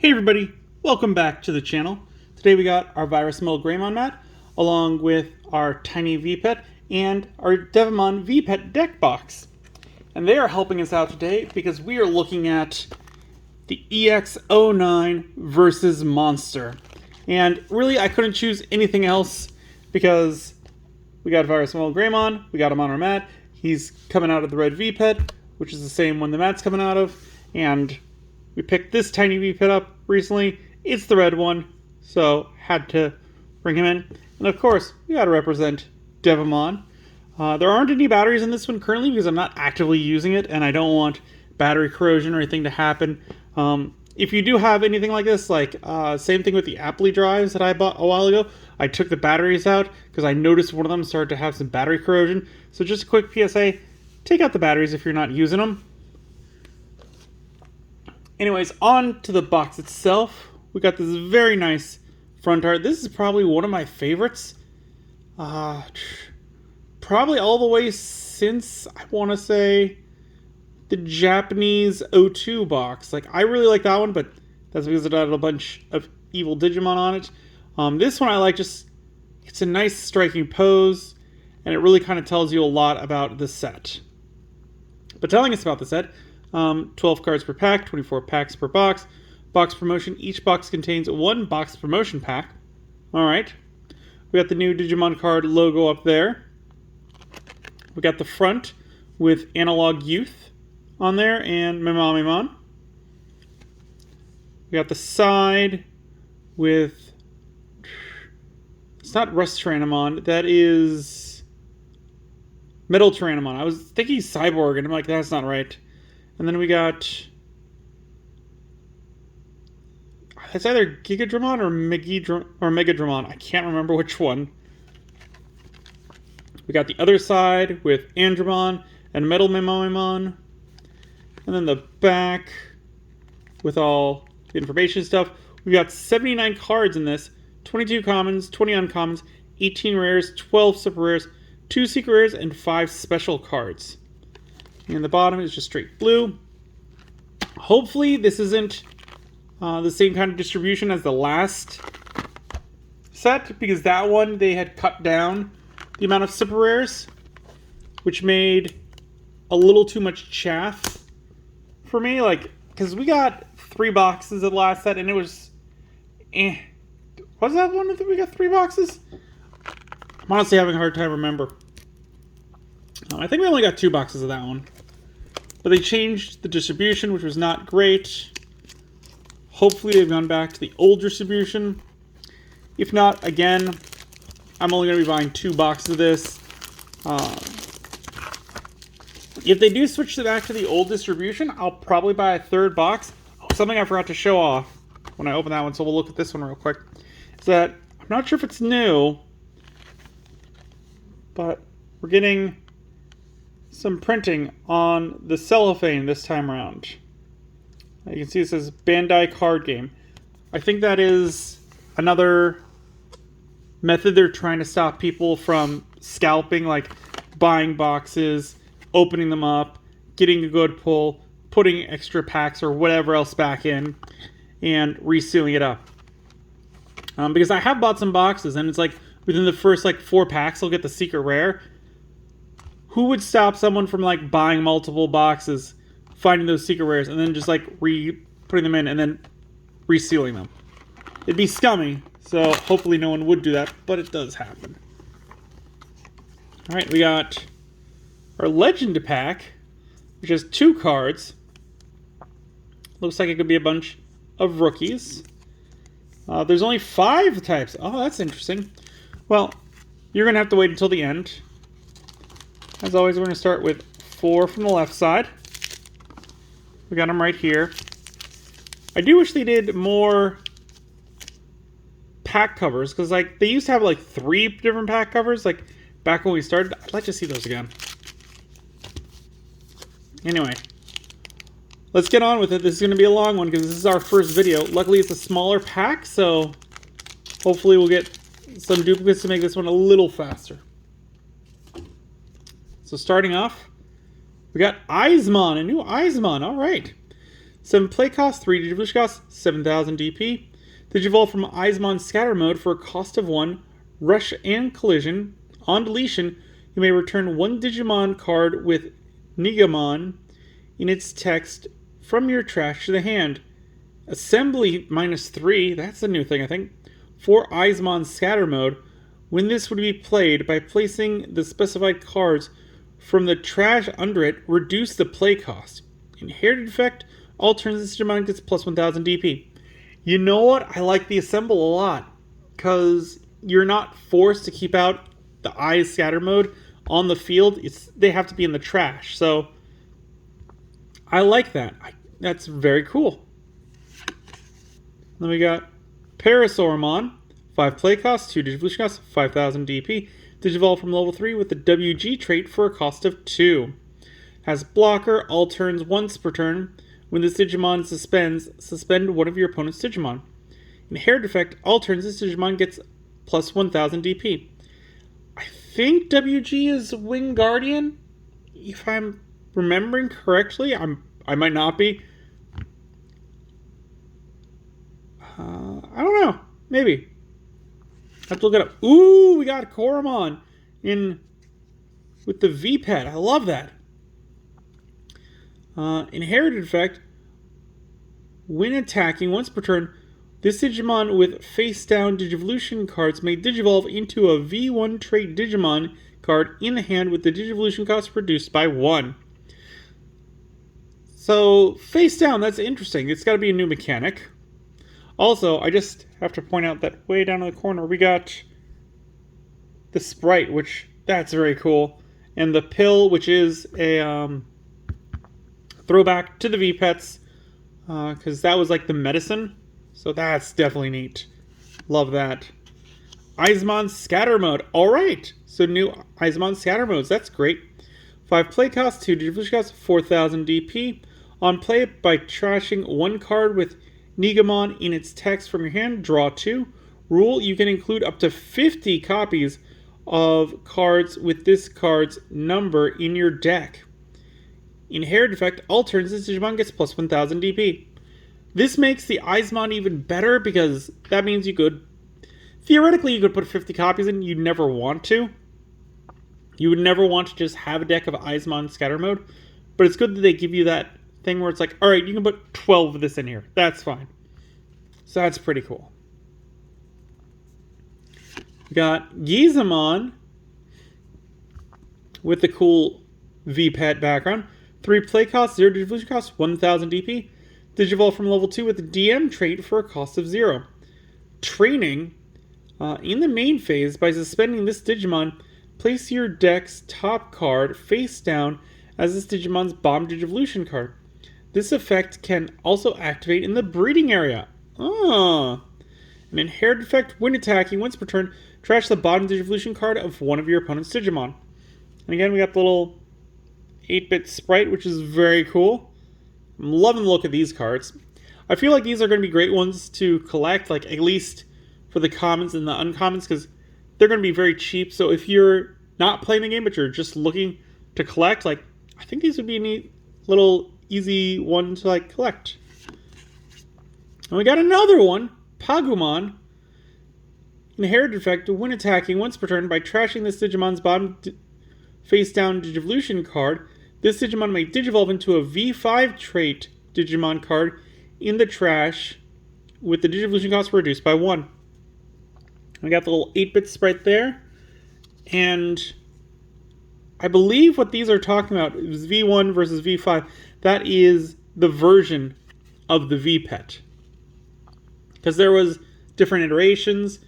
Hey everybody, welcome back to the channel. Today we got our Verus Monsters mat, along with our Tiny V-Pet and our Digimon V-Pet deck box. And they are helping us out today because we are looking at the EX09 Verus Monster. And really I couldn't choose anything else because we got Verus Monsters, we got him on our mat, he's coming out of the red V-Pet, which is the same one the mat's coming out of, and we picked this tiny V-Pet up recently. It's the red one, so had to bring him in. And of course, we gotta represent Digimon. There aren't any batteries in this one currently because I'm not actively using it, and I don't want battery corrosion or anything to happen. If you do have anything like this, like same thing with the Appley drives that I bought a while ago, I took the batteries out because I noticed one of them started to have some battery corrosion. So just a quick PSA, take out the batteries if you're not using them. Anyways, on to the box itself. We got this very nice front art. This is probably one of my favorites. Probably all the way since, I want to say, the Japanese O2 box. Like, I really like that one, but that's because it had a bunch of evil Digimon on it. This one I like, just, it's a nice striking pose, and it really kind of tells you a lot about the set. But telling us about the set, 12 cards per pack, 24 packs per box. Box promotion, each box contains one box promotion pack. Alright. We got the new Digimon card logo up there. We got the front with Analog Youth on there and Mimamimon. We got the side with... It's not Rust Tyrannomon, that is Metal Tyrannomon. I was thinking Cyborg, and I'm like, that's not right. And then we got... It's either Gigadramon or Megadramon. I can't remember which one. We got the other side with Andromon and Metal Mimamimon. And then the back with all the information stuff. We got 79 cards in this. 22 commons, 20 uncommons, 18 rares, 12 super rares, 2 secret rares, and 5 special cards. And the bottom is just straight blue. Hopefully this isn't the same kind of distribution as the last set, because that one they had cut down the amount of super rares, which made a little too much chaff for me. Like, because we got 3 boxes of the last set, and it was... Was that one that we got 3 boxes? I'm honestly having a hard time remember. I think we only got 2 boxes of that one. But they changed the distribution, which was not great. Hopefully they've gone back to the old distribution. If not, again, I'm only going to be buying 2 boxes of this. If they do switch back to the old distribution, I'll probably buy a 3rd box. Oh, something I forgot to show off when I open that one, so we'll look at this one real quick. Is that, I'm not sure if it's new, but we're getting some printing on the cellophane this time around. You can see it says Bandai Card Game. I think that is another method they're trying to stop people from scalping, like buying boxes, opening them up, getting a good pull, putting extra packs or whatever else back in, and resealing it up. Because I have bought some boxes, and it's like within the first like 4 packs, I'll get the secret rare. Who would stop someone from like buying multiple boxes, finding those secret rares, and then just like putting them in and then resealing them? It'd be scummy, so hopefully no one would do that, but it does happen. Alright, we got our Legend pack, which has 2 cards. Looks like it could be a bunch of rookies. There's only 5 types. Oh, that's interesting. Well, you're going to have to wait until the end. As always, we're going to start with 4 from the left side. We got them right here. I do wish they did more pack covers, because like they used to have like 3 different pack covers, like back when we started. I'd like to see those again. Anyway, let's get on with it. This is going to be a long one because this is our first video. Luckily, it's a smaller pack, so hopefully we'll get some duplicates to make this one a little faster. So starting off, we got Eismon, a new Eismon. All right. 7 play cost, 3 Digivolution cost, 7,000 DP. Digivolve from Eismon Scatter Mode for a cost of 1. Rush and Collision. On deletion, you may return 1 Digimon card with Nigamon in its text from your trash to the hand. Assembly -3, that's a new thing I think. For Eismon Scatter Mode, when this would be played, by placing the specified cards from the trash under it, reduce the play cost. Inherited effect, all turns this Digimon gets plus 1000 DP. You know what? I like the assemble a lot, because you're not forced to keep out the Eyes Scatter Mode on the field. They have to be in the trash, so I like that. That's very cool. Then we got Parasaurmon, 5 play cost, 2 Digivolution cost, 5,000 DP. Digivolve from level 3 with the WG trait for a cost of 2. Has blocker, all turns once per turn. When this Digimon suspends, suspend one of your opponent's Digimon. Inherited effect, all turns this Digimon gets plus 1,000 DP. I think WG is Wing Guardian, if I'm remembering correctly. I might not be. I don't know. Maybe. I have to look it up. Ooh, we got Koromon with the V-Pet. I love that. Inherited effect. When attacking once per turn, this Digimon with face-down Digivolution cards may Digivolve into a V1 trait Digimon card in the hand with the Digivolution cost reduced by 1. So, face-down, that's interesting. It's got to be a new mechanic. Also, I just have to point out that way down in the corner, we got the Sprite, which, that's very cool. And the pill, which is a throwback to the V-Pets, because that was like the medicine. So that's definitely neat. Love that. Eismon Scatter Mode. Alright, so new Eismon Scatter Modes. That's great. 5 play cost, 2 Digivolution cost, 4,000 DP. On play, by trashing 1 card with Nigamon in its text from your hand, draw 2. Rule, you can include up to 50 copies of cards with this card's number in your deck. Inherited effect, all turns this Digimon gets plus 1,000 DP. This makes the Eismon even better, because that means you could, theoretically you could put 50 copies in. You'd never want to. You would never want to just have a deck of Eismon Scatter Mode, but it's good that they give you that thing where it's like, alright, you can put 12 of this in here. That's fine. So that's pretty cool. We got Gizamon with the cool V-Pet background. 3 play cost, 0 Digivolution cost, 1,000 DP. Digivolve from level 2 with the DM trait for a cost of 0. Training. In the main phase, by suspending this Digimon, place your deck's top card face down as this Digimon's Bomb Digivolution card. This effect can also activate in the breeding area. An inherited effect, when attacking once per turn, trash the bottom Digivolution card of one of your opponent's Digimon. And again, we got the little 8-bit sprite, which is very cool. I'm loving the look of these cards. I feel like these are going to be great ones to collect, like at least for the commons and the uncommons, because they're going to be very cheap. So if you're not playing the game, but you're just looking to collect, like, I think these would be a neat little easy one to like collect. And we got another one, Pagumon. Inherited effect, when attacking once per turn, by trashing this Digimon's bottom face down Digivolution card, this Digimon may Digivolve into a V5 trait Digimon card in the trash with the Digivolution cost reduced by 1. We got the little 8-bit sprite there. And I believe what these are talking about is V1 versus V5. That is the version of the V-Pet. Because there was different iterations.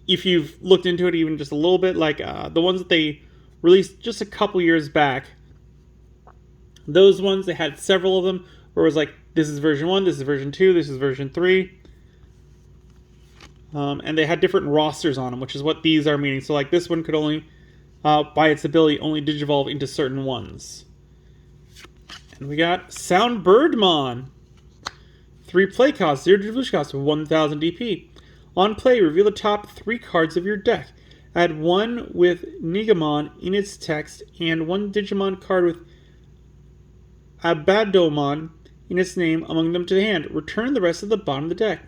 If you've looked into it even just a little bit, like the ones that they released just a couple years back, those ones, they had several of them, where it was like, this is version 1, this is version 2, this is version 3. And they had different rosters on them, which is what these are meaning. So like this one could only, by its ability, only Digivolve into certain ones. And we got Soundbirdmon. 3 play cost, 0 Digivolution cost, 1,000 DP. On play, reveal the top 3 cards of your deck. Add 1 with Nigamon in its text, and 1 Digimon card with Abadomon in its name among them to the hand. Return the rest of the bottom of the deck.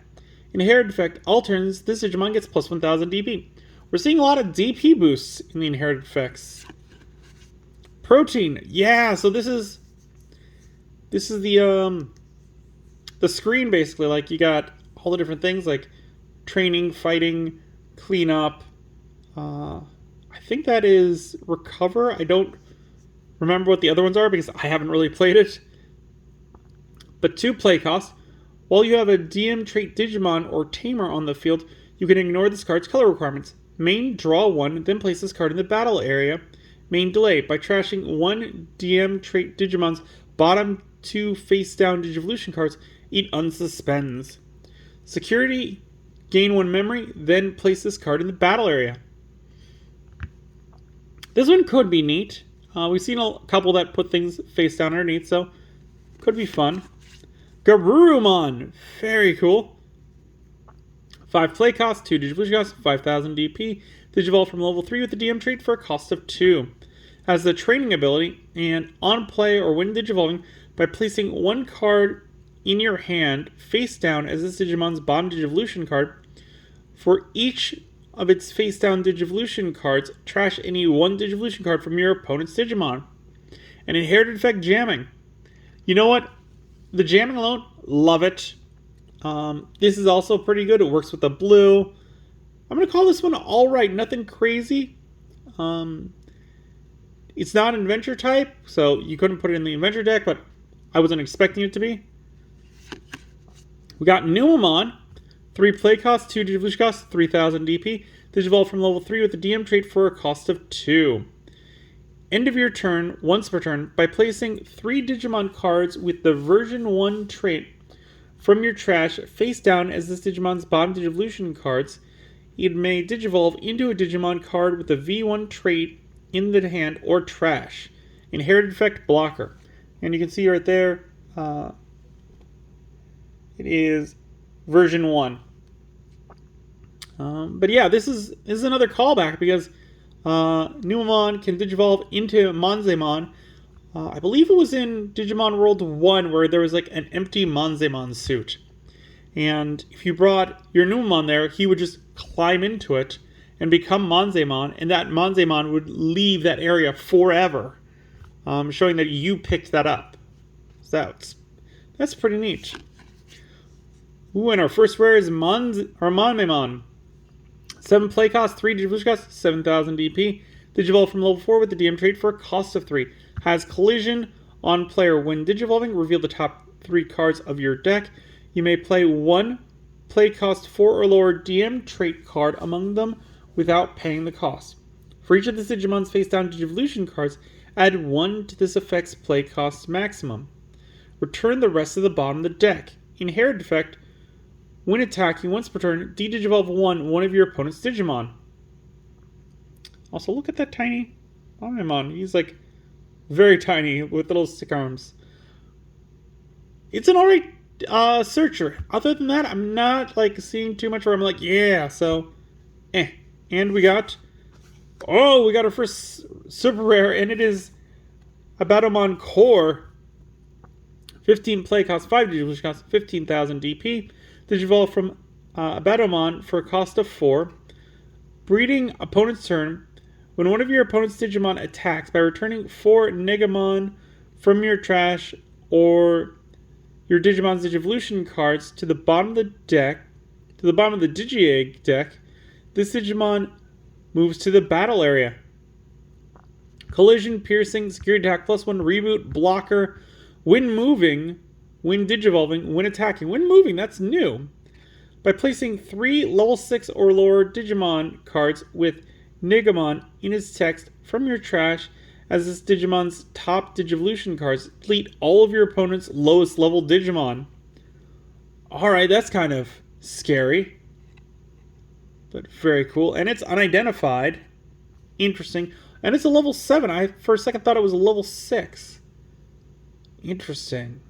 Inherited effect, all turns, this Digimon gets plus 1000 DP. We're seeing a lot of DP boosts in the inherited effects. Protein, yeah, so this is the screen basically. Like, you got all the different things like training, fighting, cleanup. I think that is recover. I don't remember what the other ones are because I haven't really played it. But 2 play cost. While you have a DM trait Digimon or Tamer on the field, you can ignore this card's color requirements. Main, draw 1, then place this card in the battle area. Main, delay. By trashing 1 DM trait Digimon's bottom 2 face-down Digivolution cards, it unsuspends. Security, gain 1 memory, then place this card in the battle area. This one could be neat. We've seen a couple that put things face down underneath, so could be fun. Garurumon, very cool. 5 play cost, 2 Digivolution cost, 5000 DP. Digivolve from level 3 with the DM trait for a cost of 2. Has the training ability, and on play or when Digivolving, by placing 1 card in your hand face down as this Digimon's bottom Digivolution card. For each of its face down Digivolution cards, trash any 1 Digivolution card from your opponent's Digimon. An inherited effect, jamming. You know what? The jamming alone, love it. This is also pretty good. It works with the blue. I'm going to call this one alright. Nothing crazy. It's not an adventure type, so you couldn't put it in the adventure deck, but I wasn't expecting it to be. We got Numamon. 3 play cost, 2 Digivolution cost, 3000 DP. Digivolve from level 3 with the DM trait for a cost of 2. End of your turn, once per turn, by placing 3 Digimon cards with the version 1 trait from your trash face down as this Digimon's bottom Digivolution cards, it may Digivolve into a Digimon card with the V1 trait in the hand or trash. Inherited effect, blocker. And you can see right there, it is version 1. But yeah, this is another callback because Numamon can Digivolve into Monzemon. I believe it was in Digimon World 1 where there was like an empty Monzemon suit. And if you brought your Numamon there, he would just climb into it and become Monzemon, and that Monzemon would leave that area forever, showing that you picked that up. So that's pretty neat. Ooh, and our first rare is Monmemon. 7 play cost, 3 Digivolution cost, 7000 DP. Digivolve from level 4 with the DM trait for a cost of 3. Has collision on player. When Digivolving, reveal the top 3 cards of your deck. You may play 1 play cost 4 or lower DM trait card among them without paying the cost. For each of the Digimon's face down Digivolution cards, add 1 to this effect's play cost maximum. Return the rest of the bottom of the deck. Inherited effect, when attacking once per turn, de-Digivolve one of your opponent's Digimon. Also, look at that tiny Monmemon. He's like very tiny with little stick arms. It's an alright searcher. Other than that, I'm not like seeing too much where I'm like, yeah, so And we got our first super rare, and it is a Battlemon Core. 15 play cost, 5 Digivolution cost, 15,000 DP. Digivolve from a Battlemon for a cost of 4. Breeding opponent's turn. When one of your opponent's Digimon attacks by returning 4 Negamon from your trash or your Digimon's Digivolution cards to the bottom of the deck, to the bottom of the Digi-Egg deck, this Digimon moves to the battle area. Collision, piercing, security attack, +1, reboot, blocker. When moving, when Digivolving, when attacking. When moving, that's new. By placing 3 level 6 or lower Digimon cards with Negamon in its text from your trash as this Digimon's top Digivolution cards, delete all of your opponent's lowest level Digimon. Alright, that's kind of scary. But very cool. And it's unidentified. Interesting. And it's a level 7. I, for a second, thought it was a level 6. Interesting.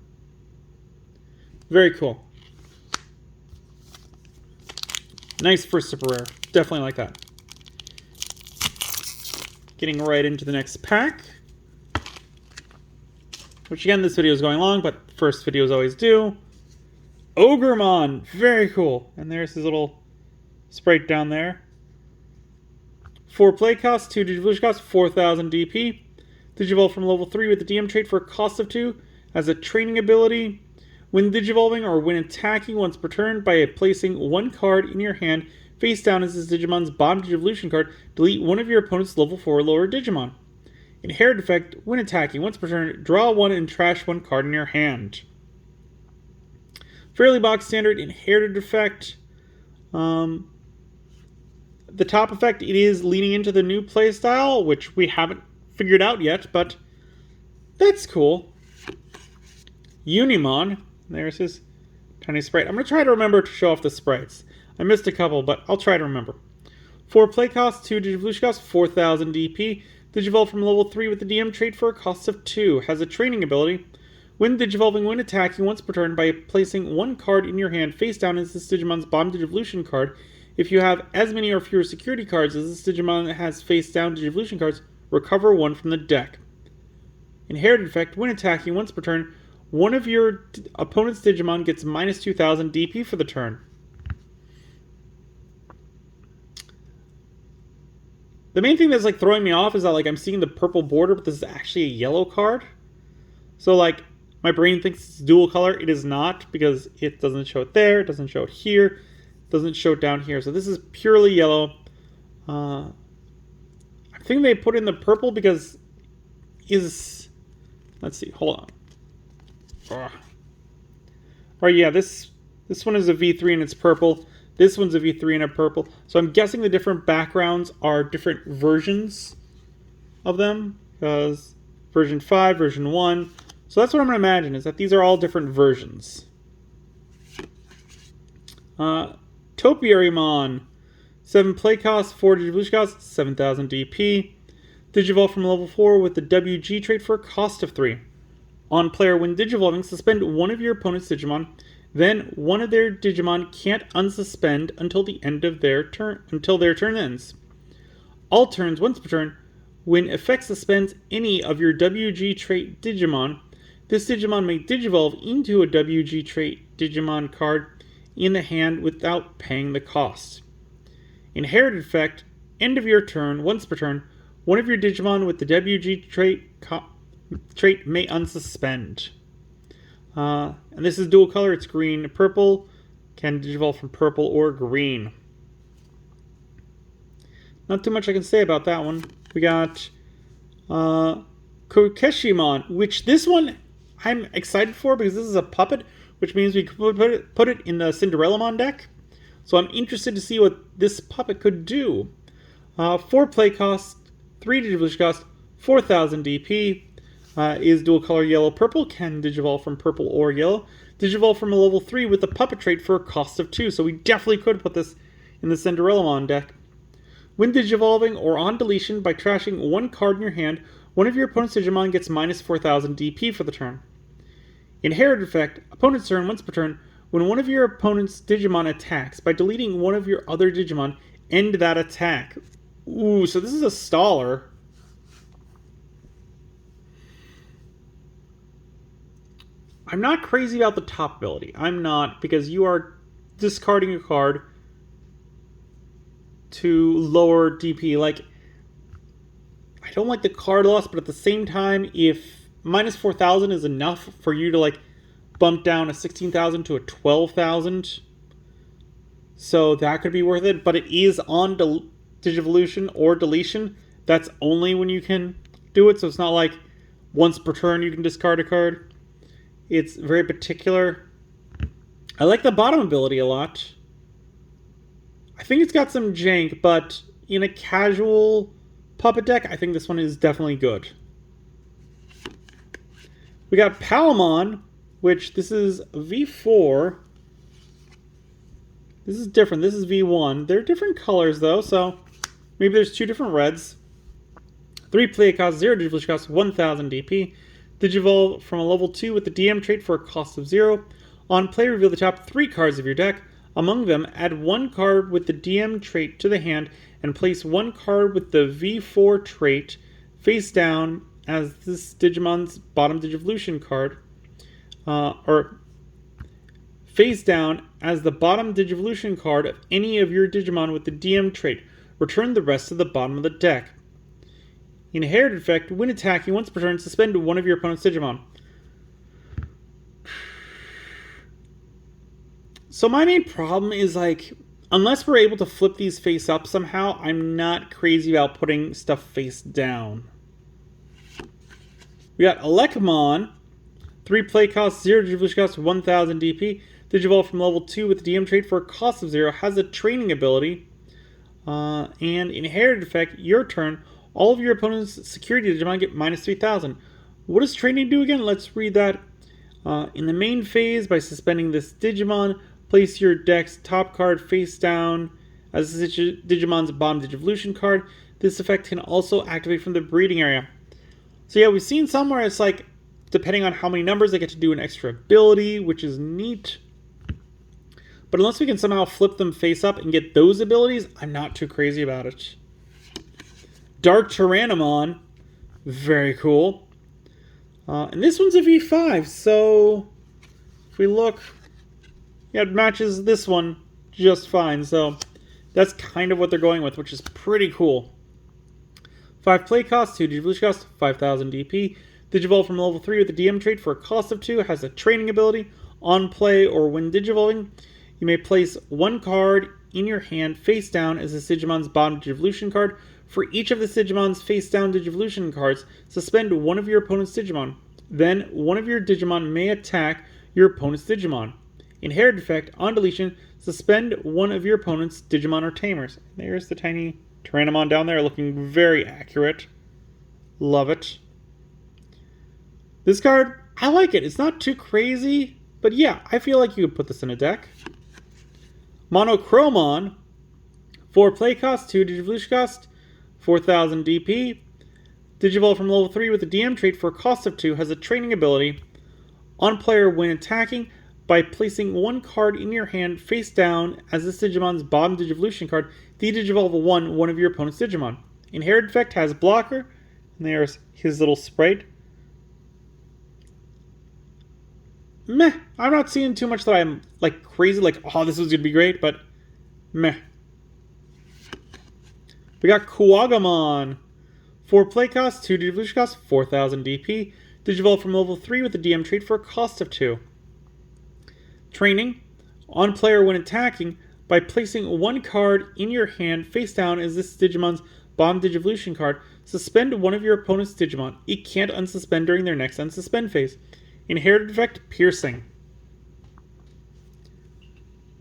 Very cool. Nice first super rare. Definitely like that. Getting right into the next pack. Which again, this video is going long, but first videos always do. Ogremon, very cool. And there's his little sprite down there. 4 play cost, 2 Digivolution cost, 4,000 DP. Digivolve from level 3 with the DM trait for a cost of 2. Has a training ability. When Digivolving or when attacking once per turn by placing 1 card in your hand face down as this Digimon's bottom Digivolution card, delete one of your opponent's level 4 lower Digimon. Inherit effect, when attacking once per turn, draw 1 and trash 1 card in your hand. Fairly box standard inherited effect. The top effect, it is leaning into the new playstyle, which we haven't figured out yet, but that's cool. Unimon, there's his tiny sprite. I'm going to try to remember to show off the sprites. I missed a couple, but I'll try to remember. 4 play cost, 2 Digivolution cost, 4,000 DP. Digivolve from level 3 with the DM trait for a cost of 2. Has a training ability. When Digivolving, when attacking once per turn by placing 1 card in your hand face down as this Digimon's bottom Digivolution card. If you have as many or fewer security cards as this Digimon has face down Digivolution cards, recover 1 from the deck. Inherited effect, when attacking once per turn, one of your opponent's Digimon gets minus 2,000 DP for the turn. The main thing that's like throwing me off is that like I'm seeing the purple border, but this is actually a yellow card. So like my brain thinks it's dual color. It is not, because it doesn't show it there, it doesn't show it here, it doesn't show it down here. So this is purely yellow. I think they put in the purple because let's see, hold on. Alright, yeah, this one is a V3 and it's purple. This one's a V3 and a purple. So I'm guessing the different backgrounds are different versions of them. Because version 5, version 1. So that's what I'm going to imagine, is that these are all different versions. Topiarymon. 7 play cost, 4 Digivolution cost, 7,000 DP. Digivolve from level 4 with the WG trait for a cost of 3. On player, when Digivolving, suspend one of your opponent's Digimon. Then one of their Digimon can't unsuspend until the end of their turn. Until their turn ends. All turns once per turn. When effect suspends any of your WG trait Digimon, this Digimon may Digivolve into a WG trait Digimon card in the hand without paying the cost. Inherited effect, end of your turn, once per turn, one of your Digimon with the WG trait may unsuspend. And this is dual color, it's green, purple. Can Digivolve from purple or green. Not too much I can say about that one. We got Kokeshimon, which this one I'm excited for because this is a puppet, which means we could put it in the Cinderellamon deck. So I'm interested to see what this puppet could do. 4 play cost, 3 Digivolution cost, 4,000 DP. Is dual color yellow-purple, can Digivolve from purple or yellow. Digivolve from a level 3 with the puppet trait for a cost of 2, so we definitely could put this in the Cinderellamon deck. When Digivolving or on deletion by trashing 1 card in your hand, one of your opponent's Digimon gets minus 4,000 DP for the turn. Inherited effect, opponent's turn once per turn, when one of your opponent's Digimon attacks, by deleting one of your other Digimon, end that attack. Ooh, so this is a staller. I'm not crazy about the top ability. I'm not, because you are discarding a card to lower DP. Like, I don't like the card loss, but at the same time, if minus 4,000 is enough for you to, like, bump down a 16,000 to a 12,000, so that could be worth it. But it is on Digivolution or deletion. That's only when you can do it, so it's not like once per turn you can discard a card. It's very particular. I like the bottom ability a lot. I think it's got some jank, but in a casual puppet deck, I think this one is definitely good. We got Palmon, which this is V4. This is different. This is V1. They're different colors, though, so maybe there's 2 different reds. 3 play cost, 0 Digivolution cost, 1,000 DP. Digivolve from a level 2 with the DM trait for a cost of 0. On play, reveal the top 3 cards of your deck. Among them, add 1 card with the DM trait to the hand and place 1 card with the V4 trait face down as this Digimon's bottom Digivolution card. or face down as the bottom Digivolution card of any of your Digimon with the DM trait. Return the rest to the bottom of the deck. Inherited effect, when attacking once per turn, suspend one of your opponent's Digimon. So my main problem is, like, unless we're able to flip these face up somehow, I'm not crazy about putting stuff face down. We got Elecmon, 3 play cost, 0 Digivolution cost, 1000 DP. Digivolve from level 2 with the DM trait for a cost of 0. Has a training ability. And inherited effect, your turn. All of your opponent's security Digimon get minus 3000. What does training do again? Let's read that. In the main phase, by suspending this Digimon, place your deck's top card face down as Digimon's bottom Digivolution card. This effect can also activate from the breeding area. So yeah, we've seen somewhere it's like, depending on how many numbers, they get to do an extra ability, which is neat. But unless we can somehow flip them face up and get those abilities, I'm not too crazy about it. Dark Tyrannomon, very cool. And this one's a V5, so if we look, yeah, it matches this one just fine. So that's kind of what they're going with, which is pretty cool. 5 play cost, 2 Digivolution cost, 5000 DP. Digivolve from level 3 with the DM trait for a cost of 2. Has a training ability. On play or when Digivolving, you may place 1 card in your hand face down as the Digimon's bottom Digivolution card. For each of the Digimon's face down Digivolution cards, suspend one of your opponent's Digimon. Then one of your Digimon may attack your opponent's Digimon. Inherited effect, on deletion, suspend one of your opponent's Digimon or Tamers. There's the tiny Tyrannomon down there, looking very accurate. Love it. This card, I like it. It's not too crazy, but yeah, I feel like you could put this in a deck. Monochromon, 4 play cost, 2 Digivolution cost, 4000 DP. Digivolve from level 3 with the DM trait for a cost of 2. Has a training ability. On player when attacking, by placing 1 card in your hand face down as this Digimon's bottom Digivolution card, de-digivolve one of your opponent's Digimon. Inherited effect, has blocker, and there's his little sprite. Meh. I'm not seeing too much that I'm like crazy, like, oh, this was gonna be great, but meh. We got Kuwagamon. 4 play cost, 2 Digivolution cost, 4000 DP. Digivolve from level 3 with the DM trait for a cost of 2. Training. On player when attacking, by placing 1 card in your hand face down as this Digimon's bottom Digivolution card, suspend one of your opponent's Digimon. It can't unsuspend during their next unsuspend phase. Inherited effect, piercing.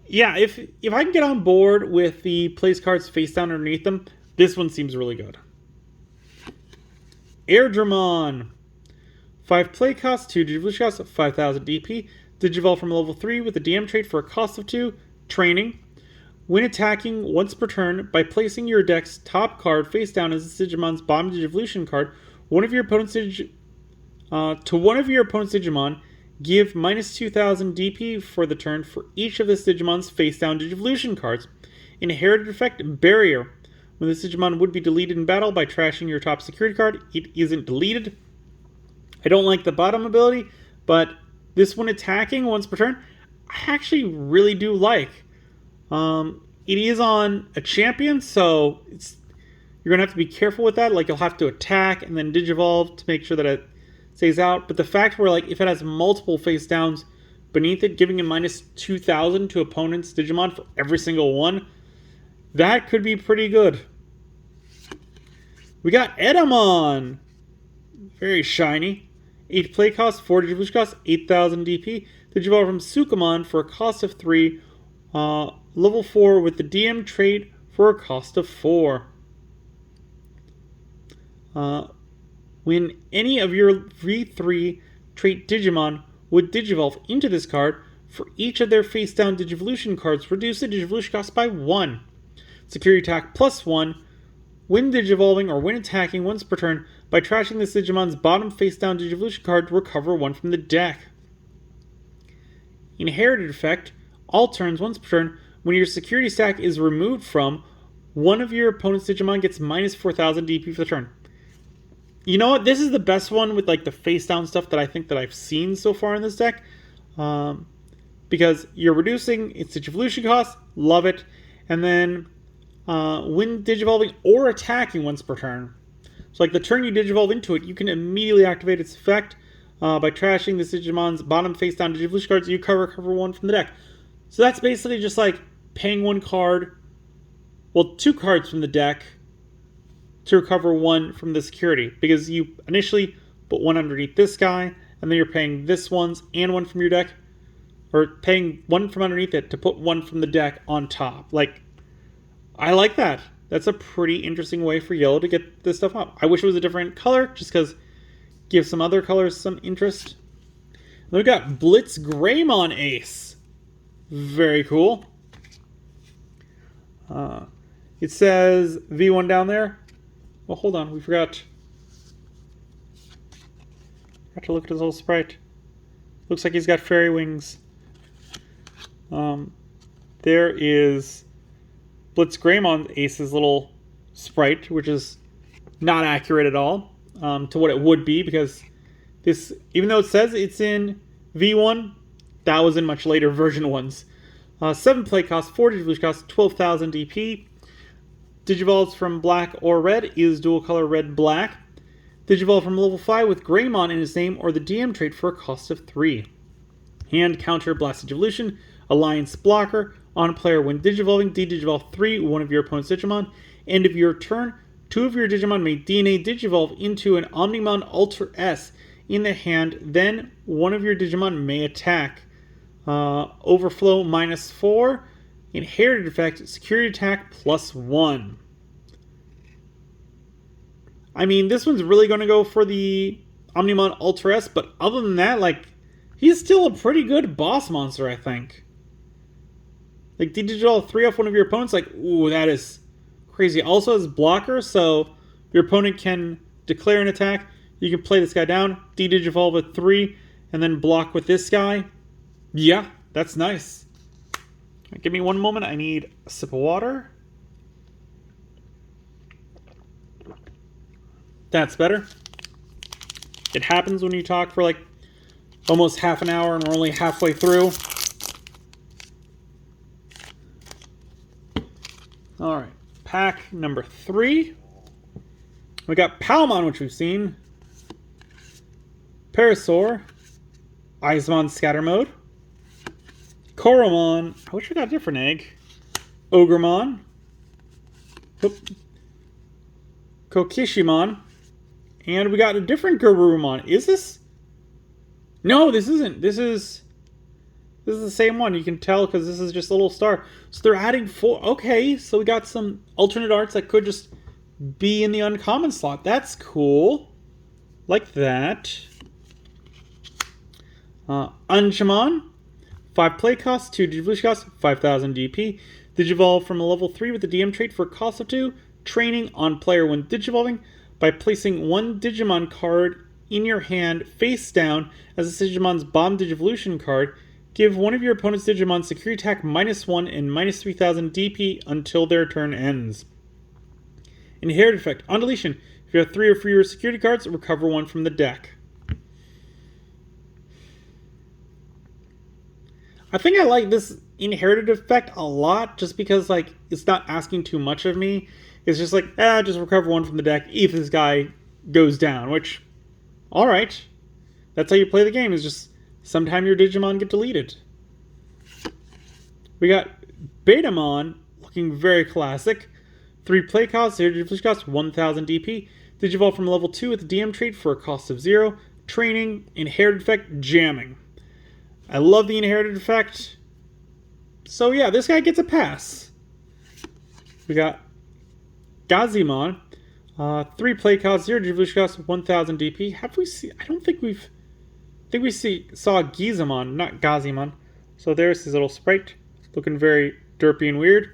Yeah, if I can get on board with the place cards face down underneath them, this one seems really good. Airdramon. 5 play cost, 2 Digivolution cost, 5000 DP. Digivolve from level 3 with the DM trait for a cost of 2. Training. When attacking once per turn, by placing your deck's top card face down as the Digimon's bottom Digivolution card, one of your opponent's Digimon, give minus 2000 DP for the turn for each of this Digimon's face down Digivolution cards. Inherited effect, Barrier. When this Digimon would be deleted in battle by trashing your top security card, it isn't deleted. I don't like the bottom ability, but this one attacking once per turn, I actually really do like. It is on a champion, so you're going to have to be careful with that. Like, you'll have to attack and then Digivolve to make sure that it stays out. But the fact where, like, if it has multiple face downs beneath it, giving it minus 2000 to opponent's Digimon for every single one, that could be pretty good. We got Edamon. Very shiny. 8 play cost, 4 Digivolution cost, 8000 DP. Digivolve from Sukamon for a cost of 3. Level 4 with the DM trait for a cost of 4. When any of your V3 trait Digimon would Digivolve into this card, for each of their face down Digivolution cards, reduce the Digivolution cost by 1. Security attack plus 1. When Digivolving or when attacking once per turn, by trashing this Digimon's bottom face down Digivolution card, recover 1 from the deck. Inherited effect, all turns once per turn, when your security stack is removed from, one of your opponent's Digimon gets minus 4000 DP for the turn. You know what? This is the best one with like the face down stuff that I think that I've seen so far in this deck. because you're reducing its Digivolution cost. Love it. And then when Digivolving or attacking once per turn. So like the turn you Digivolve into it, you can immediately activate its effect by trashing this Digimon's bottom face down Digivolution cards. You recover one from the deck. So that's basically just like paying one card, well, 2 cards from the deck to recover 1 from the security. Because you initially put 1 underneath this guy, and then you're paying this one's and 1 from your deck, or paying 1 from underneath it to put 1 from the deck on top. Like, I like that. That's a pretty interesting way for yellow to get this stuff up. I wish it was a different color, just because give some other colors some interest. And then we got Blitz Greymon Ace. Very cool. It says V1 down there. Well, hold on. We forgot to look at his little sprite. Looks like he's got fairy wings. There is Blitz Greymon Ace's little sprite, which is not accurate at all to what it would be, because this, even though it says it's in V1, that was in much later version ones. 7 play cost, 4 Digivolution cost, 12,000 DP. Digivolves from black or red is dual color red-black. Digivolve from level 5 with Greymon in his name or the DM trait for a cost of 3. Hand counter Blast Digivolution, Alliance blocker. On player when Digivolving, de-Digivolve 3, one of your opponent's Digimon. End of your turn, 2 of your Digimon may DNA Digivolve into an Omnimon Ultra S in the hand, then one of your Digimon may attack. Overflow -4. Inherited effect, security attack +1. I mean, this one's really going to go for the Omnimon Ultra S, but other than that, like, he's still a pretty good boss monster, I think. Like, de-Digivolve 3 off one of your opponents, like, ooh, that is crazy. Also has blocker, so your opponent can declare an attack. You can play this guy down, de-Digivolve a 3, and then block with this guy. Yeah, that's nice. Give me one moment. I need a sip of water. That's better. It happens when you talk for like almost half an hour and we're only halfway through. Alright, pack number 3. We got Palmon, which we've seen. Parasaur. Eismon Scatter Mode. Koromon. I wish we got a different egg. Ogremon. Kokishimon. And we got a different Garurumon. Is this? No, this isn't. This is the same one. You can tell because this is just a little star. So they're adding 4. Okay, so we got some alternate arts that could just be in the uncommon slot. That's cool. Like that. Unchamon. 5 play cost, 2 Digivolution cost, 5,000 DP. Digivolve from a level 3 with the DM trait for a cost of 2. Training on player when Digivolving by placing 1 Digimon card in your hand face down as a Digimon's bomb Digivolution card. Give one of your opponent's Digimon security attack -1 and -3,000 DP until their turn ends. Inherited effect. On deletion, if you have 3 or fewer security cards, recover 1 from the deck. I think I like this inherited effect a lot just because, like, it's not asking too much of me. It's just like, just recover 1 from the deck if this guy goes down, which, alright. That's how you play the game, is just sometime your Digimon get deleted. We got Betamon, looking very classic. 3 play costs, 0 Digivolution cost, 1,000 DP. Digivolve from level 2 with the DM trait for a cost of 0. Training, inherited effect, jamming. I love the inherited effect. So yeah, this guy gets a pass. We got Gazimon. 3 play costs, 0 Digivolution cost, 1,000 DP. Have we seen? I don't think we've. I think we saw Gizamon, not Gazimon. So there's his little sprite, looking very derpy and weird.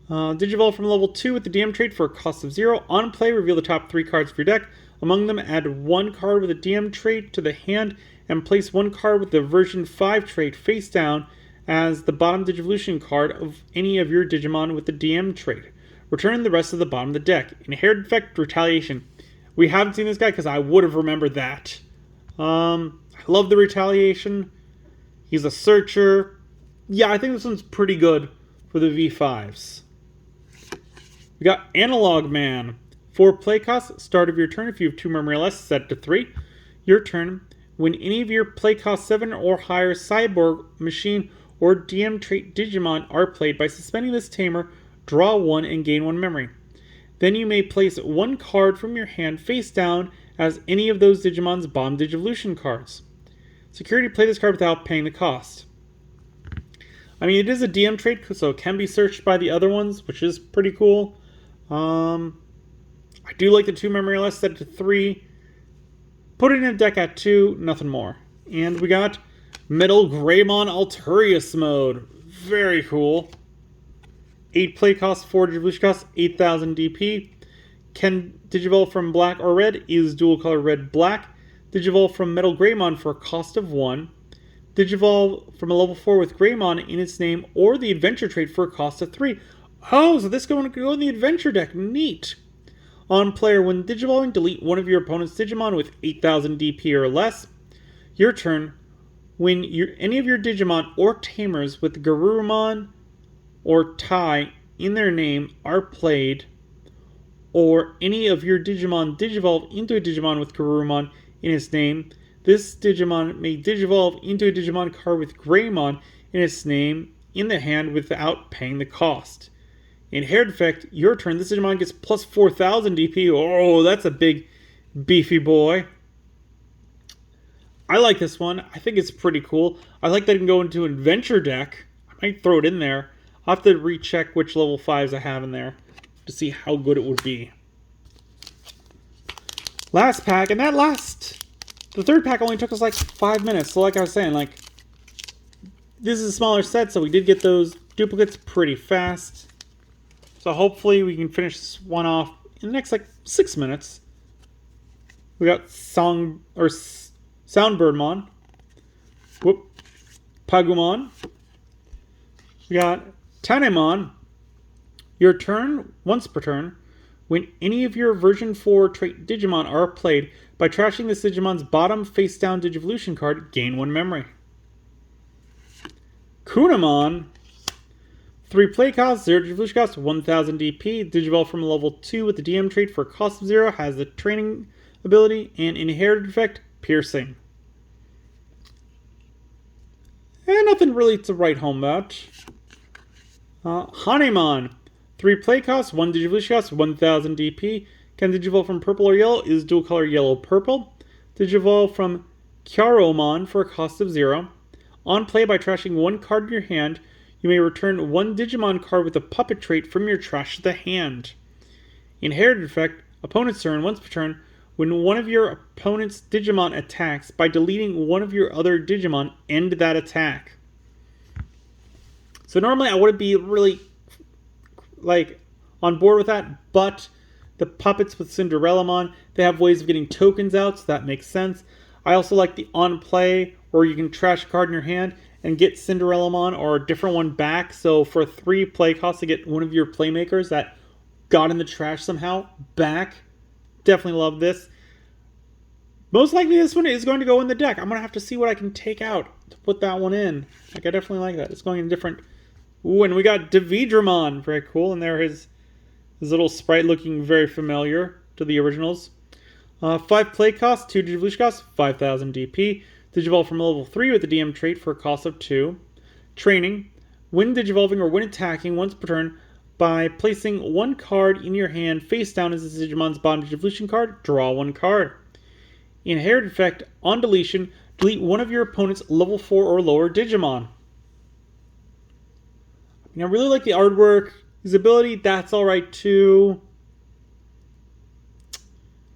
Digivolve from level 2 with the DM trait for a cost of 0. On play, reveal the top 3 cards of your deck. Among them, add 1 card with a DM trait to the hand and place 1 card with the version 5 trait face down as the bottom Digivolution card of any of your Digimon with the DM trait. Return the rest of the bottom of the deck. Inherited effect, Retaliation. We haven't seen this guy because I would have remembered that. I love the Retaliation. He's a searcher. Yeah, I think this one's pretty good for the V5s. We got Analog Man. 4 play costs, start of your turn. If you have 2 memory or less, set it to 3. Your turn. When any of your play cost 7 or higher cyborg, machine, or DM trait Digimon are played, by suspending this tamer, draw 1 and gain 1 memory. Then you may place 1 card from your hand face down as any of those Digimon's Bomb Digivolution cards. Security, play this card without paying the cost. I mean, it is a DM trait, so it can be searched by the other ones, which is pretty cool. I do like the 2 memory or less, set it to 3. Put it in a deck at 2, nothing more. And we got Metal Greymon Alturius mode. Very cool. 8 play cost, 4 Digivolution cost, 8,000 DP. Can Digivolve from black or red, is dual color red-black. Digivolve from Metal Greymon for a cost of 1. Digivolve from a level 4 with Greymon in its name or the adventure trait for a cost of 3. Oh, so this is going to go in the adventure deck. Neat. On player, when Digivolving, delete one of your opponent's Digimon with 8,000 DP or less. Your turn. When any of your Digimon or Tamers with Garurumon or Tai in their name are played, or any of your Digimon Digivolve into a Digimon with Garurumon in its name, this Digimon may Digivolve into a Digimon card with Greymon in its name in the hand without paying the cost. Inherit effect, your turn, this Digimon gets plus 4,000 DP. Oh, that's a big, beefy boy. I like this one. I think it's pretty cool. I like that it can go into an adventure deck. I might throw it in there. I'll have to recheck which level 5s I have in there to see how good it would be. Last pack, and the third pack only took us like 5 minutes. So like I was saying, like, this is a smaller set, so we did get those duplicates pretty fast. So hopefully we can finish this one off in the next like 6 minutes. We got Soundbirdmon. Pagumon. We got Tanemon. Your turn, once per turn, when any of your version 4 trait Digimon are played, by trashing this Digimon's bottom face down Digivolution card, gain 1 memory. Kunamon. 3 play costs, 0 Digivolution cost, 1,000 DP. Digivolve from level 2 with the DM trait for a cost of 0. Has the training ability and inherited effect, Piercing. And nothing really to write home about. Hanemon. 3 play costs, 1 Digivolution cost, 1,000 DP. Can Digivolve from purple or yellow, is dual color yellow-purple. Digivolve from Kyaromon for a cost of 0. On play, by trashing 1 card in your hand, you may return 1 Digimon card with a puppet trait from your trash to the hand. Inherited effect, opponent's turn, once per turn, when one of your opponent's Digimon attacks, by deleting one of your other Digimon, end that attack. So normally I wouldn't be really like on board with that, but the puppets with Cinderellamon, they have ways of getting tokens out, so that makes sense. I also like the on play, where you can trash a card in your hand and get Cinderellamon or a different one back. So for 3 play costs to get one of your playmakers that got in the trash somehow back. Definitely love this. Most likely this one is going to go in the deck. I'm going to have to see what I can take out to put that one in. Like, I definitely like that. It's going in different... Ooh, and we got Davidramon. Very cool. And there his little sprite looking very familiar to the originals. 5 play costs, 2 Digivolution costs, 5,000 DP. Digivolve from level 3 with the DM trait for a cost of 2. Training. When Digivolving or when attacking once per turn, by placing 1 card in your hand face down as the Digimon's bottom Digivolution card, draw 1 card. Inherited effect, on deletion, delete one of your opponent's level 4 or lower Digimon. I really like the artwork. His ability, that's alright too.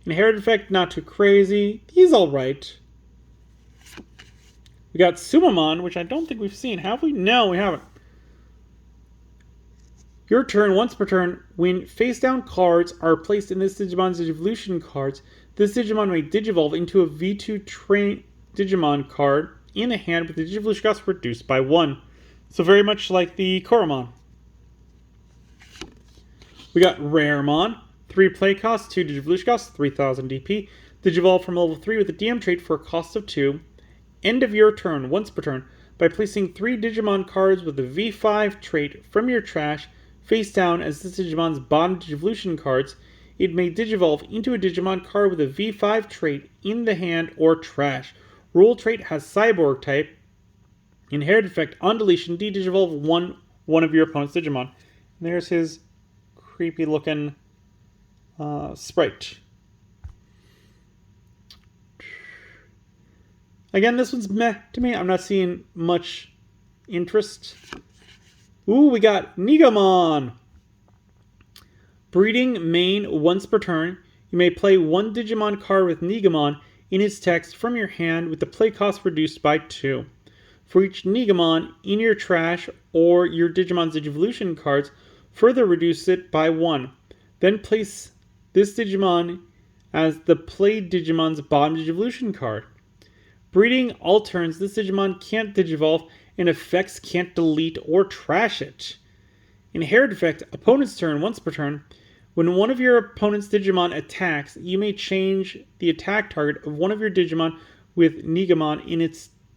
Inherited effect, not too crazy. He's alright. We got Sumamon, which I don't think we've seen. Have we? No, we haven't. Your turn, once per turn, when face-down cards are placed in this Digimon's Digivolution cards, this Digimon may Digivolve into a V2 train Digimon card in a hand with the Digivolution cost reduced by 1. So very much like the Koromon. We got Raremon. 3 play costs, 2 Digivolution costs, 3,000 DP. Digivolve from level 3 with the DM trait for a cost of 2. End of your turn, once per turn, by placing 3 Digimon cards with the V5 trait from your trash face down as this Digimon's bottom Digivolution cards. It may Digivolve into a Digimon card with a V5 trait in the hand or trash. Rule trait has Cyborg type. Inherited effect on deletion, de-Digivolve one of your opponent's Digimon. And there's his creepy looking sprite. Again, this one's meh to me. I'm not seeing much interest. Ooh, we got Nigamon. Breeding main once per turn. You may play 1 Digimon card with Nigamon in its text from your hand with the play cost reduced by 2. For each Nigamon in your trash or your Digimon's Digivolution cards, further reduce it by 1. Then place this Digimon as the played Digimon's bottom Digivolution card. Breeding all turns, this Digimon can't Digivolve, and effects can't delete or trash it. Inherit effect, opponent's turn once per turn. When one of your opponent's Digimon attacks, you may change the attack target of one of your Digimon with Nigamon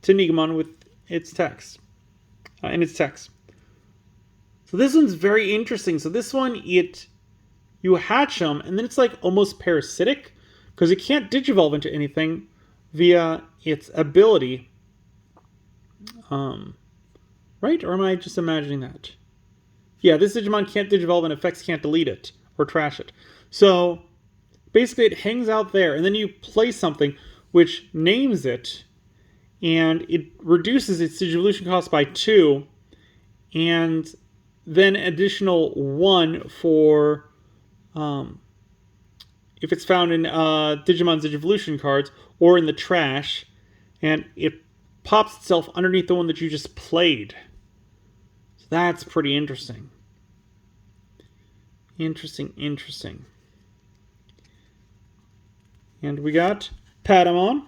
to Nigamon with its text. In its text. So this one's very interesting. So this one, you hatch them, and then it's like almost parasitic because it can't Digivolve into anything via its ability. Right? Or am I just imagining that? Yeah, this Digimon can't Digivolve and effects can't delete it or trash it. So basically it hangs out there, and then you play something which names it, and it reduces its Digivolution cost by 2, and then additional 1 for if it's found in Digimon's Digivolution cards or in the trash, and it pops itself underneath the one that you just played. So that's pretty interesting. Interesting. And we got Patamon,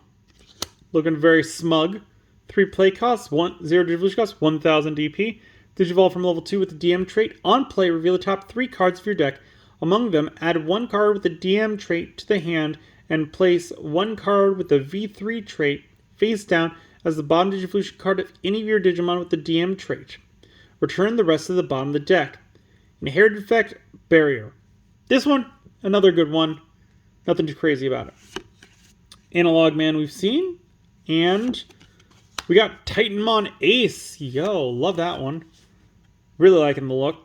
looking very smug. 3 play costs, 0 Digivolution costs, 1000 DP. Digivolve from level 2 with the DM trait. On play, reveal the top 3 cards of your deck. Among them, add 1 card with the DM trait to the hand and place 1 card with the V3 trait face down as the bottom Digivolution card of any of your Digimon with the DM trait. Return the rest of the bottom of the deck. Inherited effect, Barrier. This one, another good one. Nothing too crazy about it. Analog Man we've seen. And we got Titanmon Ace. Yo, love that one. Really liking the look.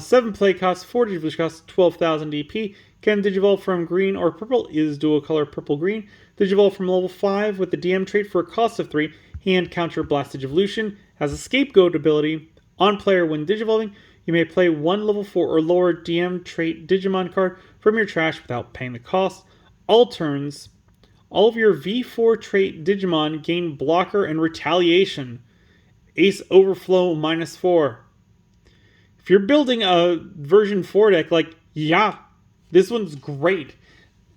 7 play costs, 4 Digivolution costs, 12,000 DP. Can Digivolve from green or purple, is dual color purple-green. Digivolve from level 5 with the DM trait for a cost of 3. Hand counter blast Digivolution. Has a scapegoat ability. On player, when Digivolving, you may play 1 level 4 or lower DM trait Digimon card from your trash without paying the cost. All turns, all of your V4 trait Digimon gain blocker and retaliation. Ace Overflow -4. If you're building a version 4 deck, yeah, this one's great.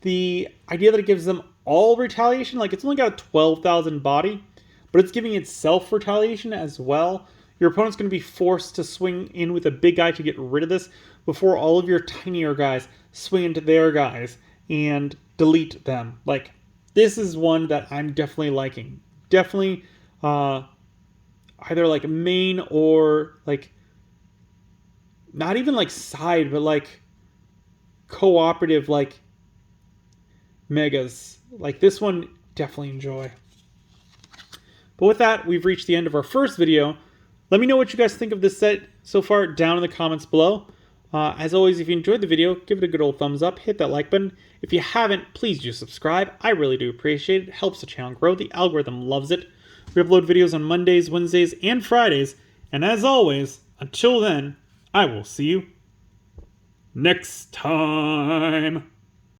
The idea that it gives them all retaliation, it's only got a 12,000 body, but it's giving itself retaliation as well. Your opponent's going to be forced to swing in with a big guy to get rid of this before all of your tinier guys swing into their guys and delete them. This is one that I'm definitely liking. Definitely either main or not even side, but cooperative megas. This one, definitely enjoy. But with that, we've reached the end of our first video. Let me know what you guys think of this set so far down in the comments below. As always, if you enjoyed the video, give it a good old thumbs up, hit that like button. If you haven't, please do subscribe. I really do appreciate it. It helps the channel grow. The algorithm loves it. We upload videos on Mondays, Wednesdays, and Fridays. And as always, until then, I will see you next time.